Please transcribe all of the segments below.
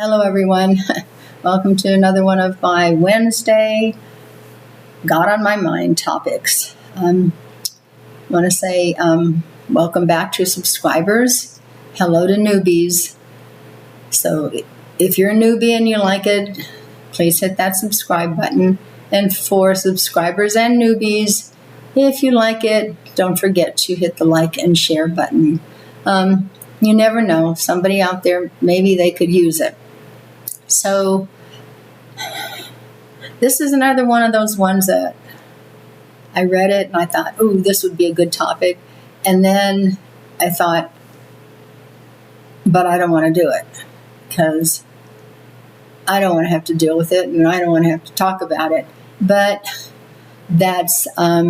Hello, everyone. Welcome to another one of my Wednesday God on My Mind topics. I want to say welcome back to subscribers. Hello to newbies. So if you're a newbie and you like it, please hit that subscribe button. And for subscribers and newbies, if you like it, don't forget to hit the like and share button. You never know. Somebody out there, maybe they could use it. So this is another one of those ones that I read it and I thought, ooh, this would be a good topic. And then I thought, but I don't want to do it because I don't want to have to deal with it and I don't want to have to talk about it. But that's not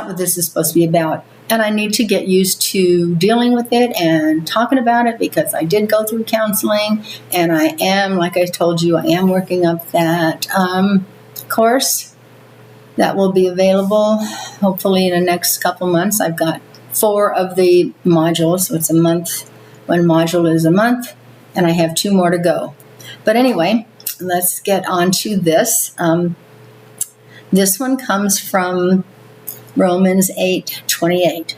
what this is supposed to be about. And I need to get used to dealing with it and talking about it because I did go through counseling and I am, like I told you, I am working up that course that will be available hopefully in the next couple months. I've got 4 of the modules, so it's a month. One module is a month, and I have 2 more to go. But anyway, let's get on to this. This one comes from Romans 8:28.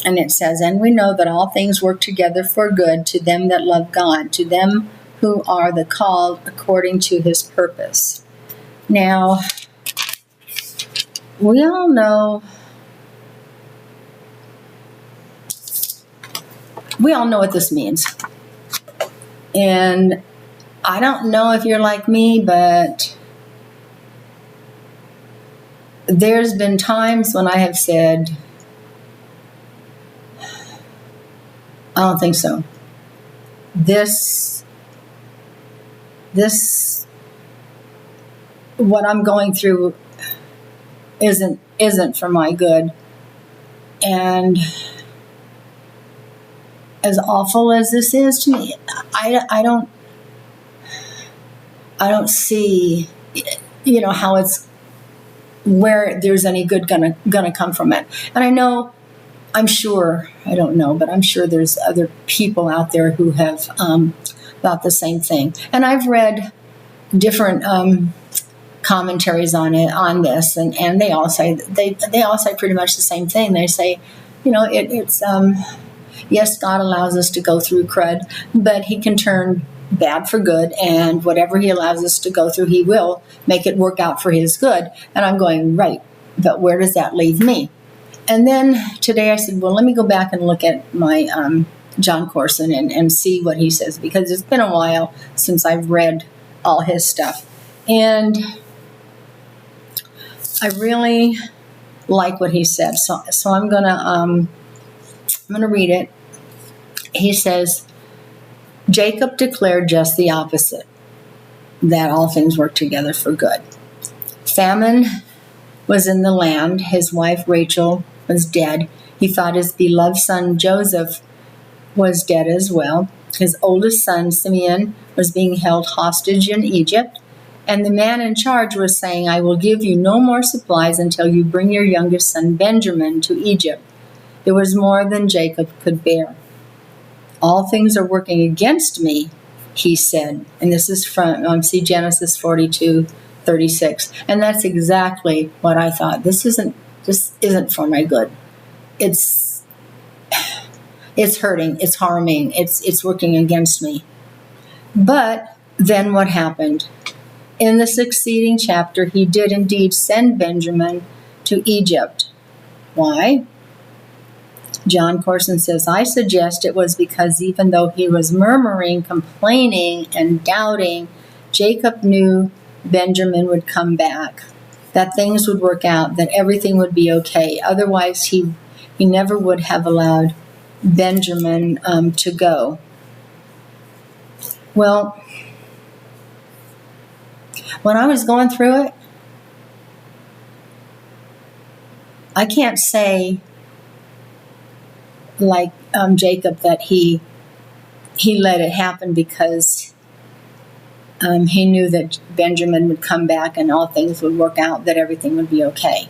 And it says, "And we know that all things work together for good to them that love God, to them who are the called according to his purpose." Now, we all know what this means. And I don't know if you're like me, but there's been times when I have said, I don't think so. This, what I'm going through isn't for my good. And as awful as this is to me, I don't see, how it's where there's any good gonna come from it. And I don't know, but I'm sure there's other people out there who have thought the same thing. And I've read different commentaries on this, and they all say pretty much the same thing. They say, it's yes, God allows us to go through crud, but he can turn bad for good, and whatever he allows us to go through, he will make it work out for his good. And I'm going, right, but where does that leave me? And then today I said, well, let me go back and look at my John Corson and see what he says, because it's been a while since I've read all his stuff. And I really like what he said. So I'm gonna read it. He says, Jacob declared just the opposite, that all things work together for good. Famine was in the land. His wife Rachel was dead. He thought his beloved son Joseph was dead as well. His oldest son Simeon was being held hostage in Egypt. And the man in charge was saying, I will give you no more supplies until you bring your youngest son Benjamin to Egypt. It was more than Jacob could bear. All things are working against me, he said. And this is from Genesis 42:36. And that's exactly what I thought. This isn't for my good. It's hurting, it's harming, it's working against me. But then what happened? In the succeeding chapter, he did indeed send Benjamin to Egypt. Why? John Corson says, I suggest it was because even though he was murmuring, complaining, and doubting, Jacob knew Benjamin would come back, that things would work out, that everything would be okay. Otherwise, he never would have allowed Benjamin to go. Well, when I was going through it, I can't say like Jacob that he let it happen because he knew that Benjamin would come back and all things would work out, that everything would be okay.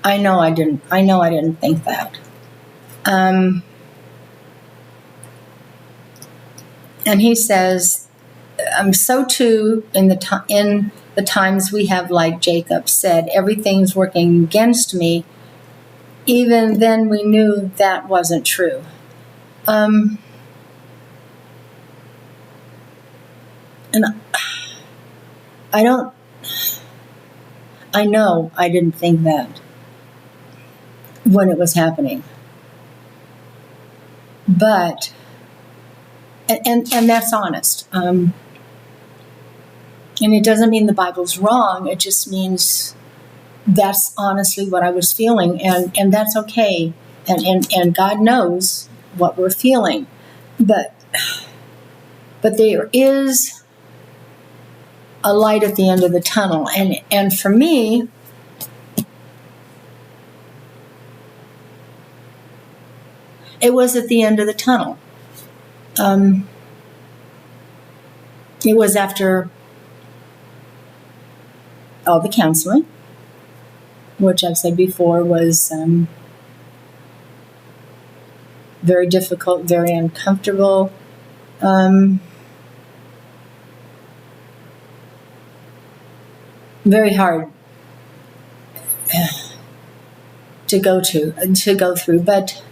I know I didn't think that. And he says, so too in the times we have, like Jacob said, everything's working against me. Even then we knew that wasn't true. And I know I didn't think that when it was happening. But, and that's honest. And it doesn't mean the Bible's wrong. It just means that's honestly what I was feeling. And that's okay. And God knows what we're feeling. But there is a light at the end of the tunnel. And for me, it was at the end of the tunnel. It was after all the counseling, which I've said before was very difficult, very uncomfortable. Very hard to go through, but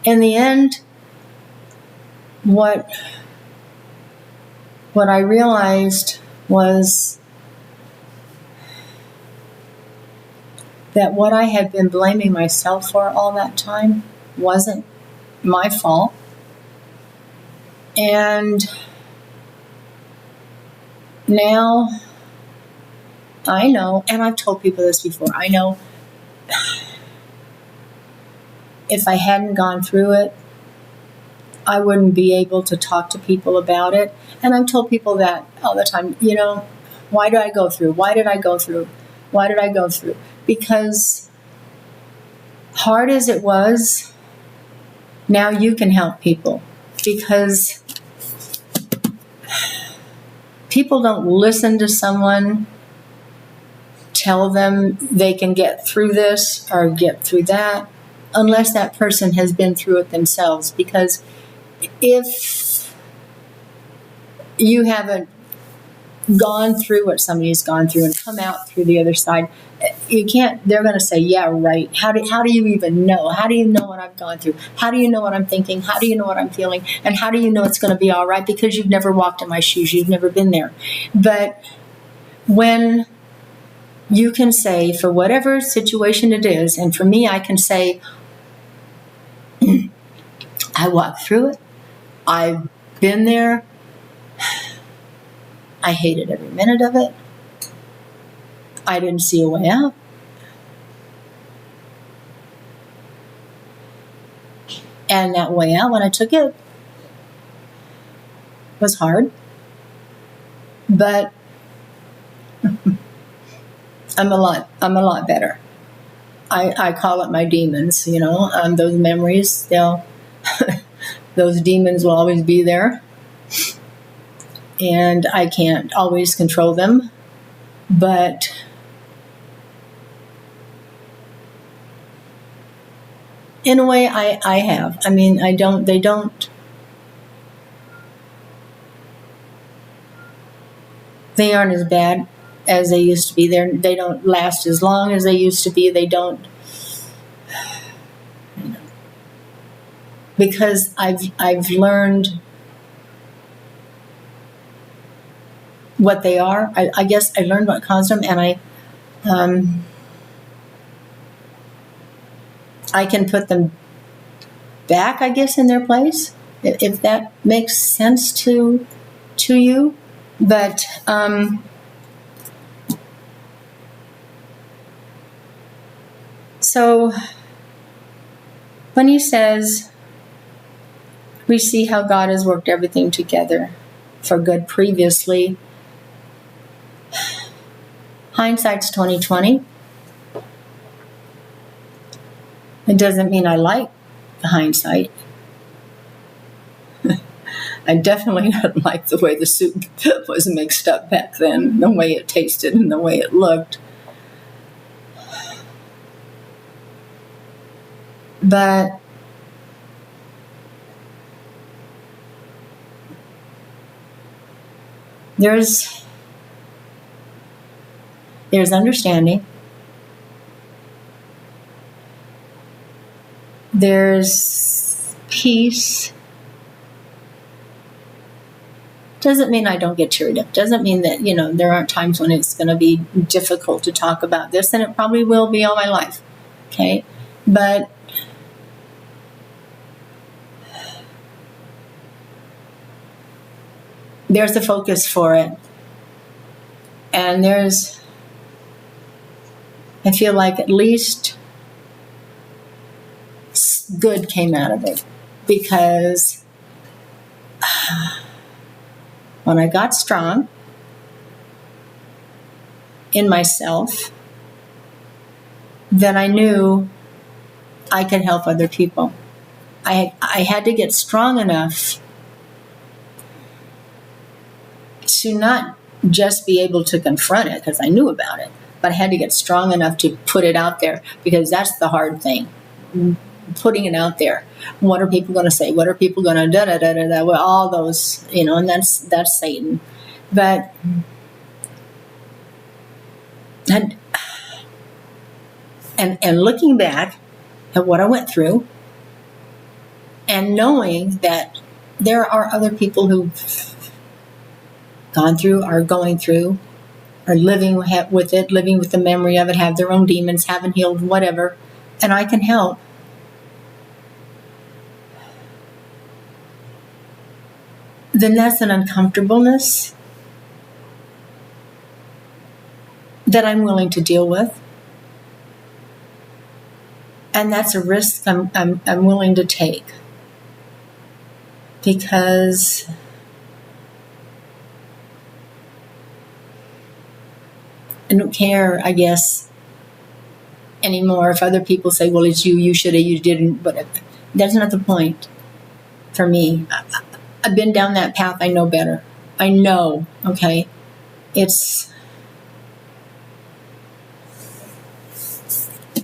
in the end, what I realized was that what I had been blaming myself for all that time wasn't my fault. And now I know, and I've told people this before, I know if I hadn't gone through it, I wouldn't be able to talk to people about it. And I've told people that all the time, why did I go through? Why did I go through? Why did I go through? Because hard as it was, now you can help people. Because people don't listen to someone tell them they can get through this or get through that unless that person has been through it themselves. Because if you haven't gone through what somebody's gone through and come out through the other side, you can't, they're going to say, yeah, right. How do you even know? How do you know what I've gone through? How do you know what I'm thinking? How do you know what I'm feeling? And how do you know it's going to be all right? Because you've never walked in my shoes. You've never been there. But when you can say, for whatever situation it is, and for me, I can say, I walked through it. I've been there. I hated every minute of it. I didn't see a way out. And that way out, when I took it, was hard. But I'm a lot better. I call it my demons, those memories, those demons will always be there. And I can't always control them, but in a way I have. I mean, they aren't as bad as they used to be. They don't last as long as they used to be. They don't, because I've learned what they are. I guess I learned what caused them, and I can put them back, I guess, in their place, if that makes sense to you. But so when he says, we see how God has worked everything together for good previously, hindsight's 20/20. It doesn't mean I like the hindsight. I definitely didn't like the way the soup was mixed up back then, the way it tasted and the way it looked. But there's understanding. There's peace. Doesn't mean I don't get cheered up. Doesn't mean that, there aren't times when it's going to be difficult to talk about this, and it probably will be all my life. Okay? But there's a focus for it. And I feel like at least good came out of it, because when I got strong in myself, then I knew I could help other people. I had to get strong enough to not just be able to confront it, because I knew about it, but I had to get strong enough to put it out there, because that's the hard thing. Putting it out there. What are people going to say? What are people going to da-da-da-da-da? Well, all those, and that's Satan. But and looking back at what I went through, and knowing that there are other people who've gone through, are going through, are living with it, living with the memory of it, have their own demons, haven't healed, whatever, and I can help. Then that's an uncomfortableness that I'm willing to deal with. And that's a risk I'm willing to take. Because I don't care, I guess, anymore if other people say, well, it's you should have, you didn't, but that's not the point for me. I've been down that path. I know better. I know, okay? It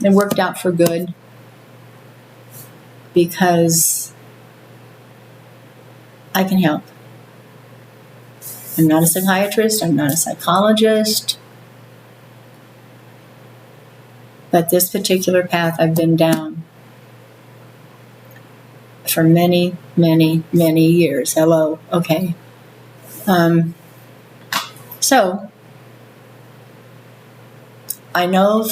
worked out for good, because I can help. I'm not a psychiatrist. I'm not a psychologist. But this particular path I've been down for many, many, many years. Hello. Okay. So I know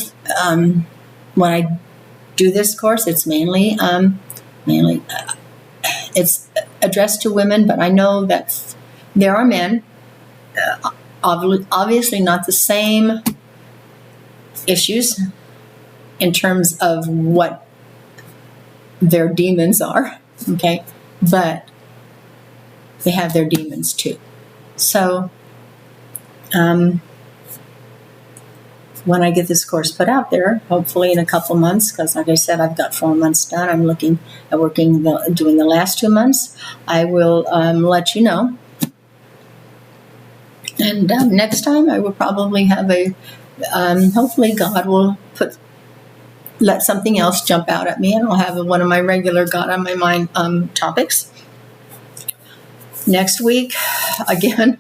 when I do this course, it's mainly it's addressed to women, but I know that there are men, obviously not the same issues in terms of what their demons are, okay? But they have their demons too. So when I get this course put out there, hopefully in a couple months, because like I said, I've got 4 months done. I'm looking at doing the last 2 months. I will let you know. And next time I will probably have hopefully God will let something else jump out at me, and I'll have one of my regular God on my mind topics. Next week, again,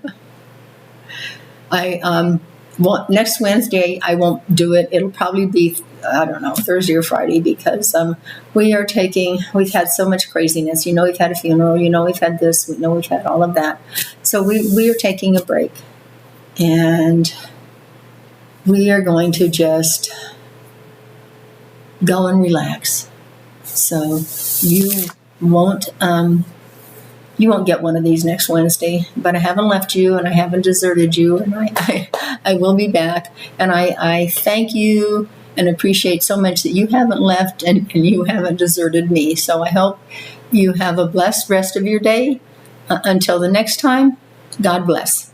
next Wednesday, I won't do it. It'll probably be, I don't know, Thursday or Friday, because we've had so much craziness. We've had a funeral, we've had this, we've had all of that. So we are taking a break, and we are going to just go and relax. So you won't get one of these next Wednesday, but I haven't left you, and I haven't deserted you, and I will be back. And I thank you and appreciate so much that you haven't left and you haven't deserted me. So I hope you have a blessed rest of your day. Until the next time, God bless.